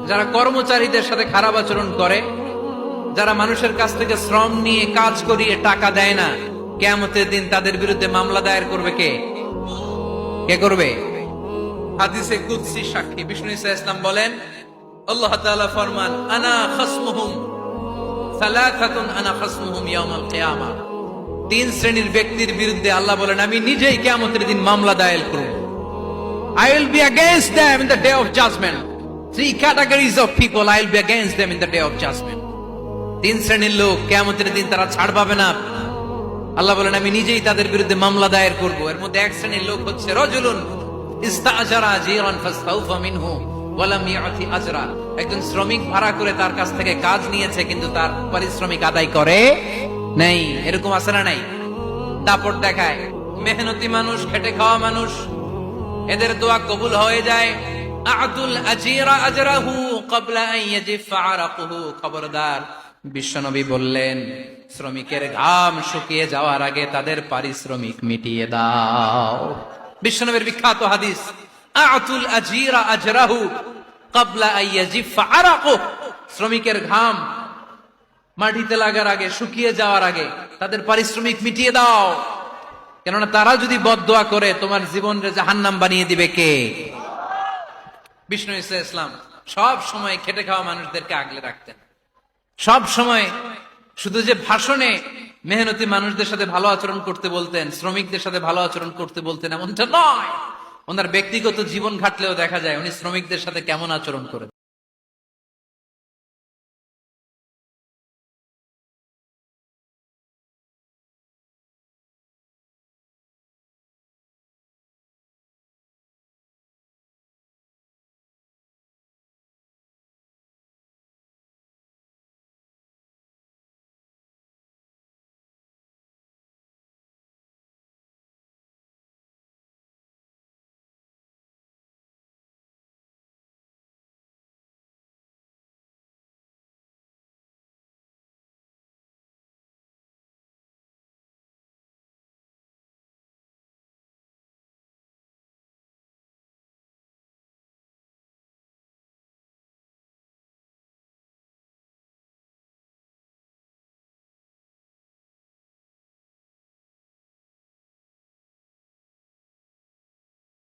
যারা কর্মচারীদের সাথে খারাপ আচরণ করে, যারা মানুষের কাছ থেকে শ্রম নিয়ে কাজ করিয়ে টাকা দেয় না, কিয়ামতের দিন তাদের বিরুদ্ধে মামলা দায়ের করবে কে? কে করবে? হাদিসে কুদসি সাক্ষী বিষ্ণু ঈসা ইসলাম বলেন, আল্লাহ তাআলা ফরমান, আনা খাসমুহুম সালাসাতুন আনা খাসমুহুম ইয়াউমাল কিয়ামা। তিন শ্রেণীর ব্যক্তির বিরুদ্ধে আল্লাহ বলেন, আমি নিজেই কিয়ামতের দিন মামলা দায়ের করব। I will be against them in the day of judgment. Three categories of people, I will be against them in the day of judgment. তিন শ্রেণীর লোক কিয়ামতের দিন তারা ছাড় পাবে না। আল্লাহ বলেন, আমি নিজেই তাদের বিরুদ্ধে মামলা দায়ের করব। এর মধ্যে এক শ্রেণীর লোক হচ্ছে রাজুলুন ইস্তাআজারা আজিরান ফাস্তাউফা মিনহু ওয়া লাম ইয়াতি আজরা। একজন শ্রমিক ভাড়া করে তার কাছ থেকে কাজ নিয়েছে, কিন্তু তার পারিশ্রমিক আদায় করে নাই। এরকম আছে না নাই? দাপট দেখায়। মেহনতি মানুষ, খেটে খাওয়া মানুষ, এদের দোয়া কবুল হয়ে যায়। আতুল আজিরা আজরাহু ক্বাবলা আন ইয়াজিফা আরাকুহু। খবরদার, বিশ্বনবী বললেন, শ্রমিকের ঘাম শুকিয়ে যাওয়ার আগে তাদের পারিশ্রমিক মিটিয়ে দাও। বিশ্বনবীর বিখ্যাত হাদিস, আতুল আজিরা আজরাহু ক্বাবলা আন ইয়াজিফা আরাকুহু। শ্রমিকের ঘাম মাটিতে লাগার আগে, শুকিয়ে যাওয়ার আগে তাদের পারিশ্রমিক মিটিয়ে দাও। কেননা তারা যদি বদদোয়া করে তোমার জীবনকে জাহান্নাম বানিয়ে দিবে কে? বিষ্ণু ঈসা ইসলাম সব সময় খেটে খাওয়া মানুষদেরকে আগলে রাখতেন। সব সময় শুধু যে ভাষণে মেহনতি মানুষদের সাথে ভালো আচরণ করতে বলতেন, শ্রমিকদের সাথে ভালো আচরণ করতে বলতেন, এমনটা নয়। ওনার ব্যক্তিগত জীবন ঘাটলেও দেখা যায় উনি শ্রমিকদের সাথে কেমন আচরণ করেন।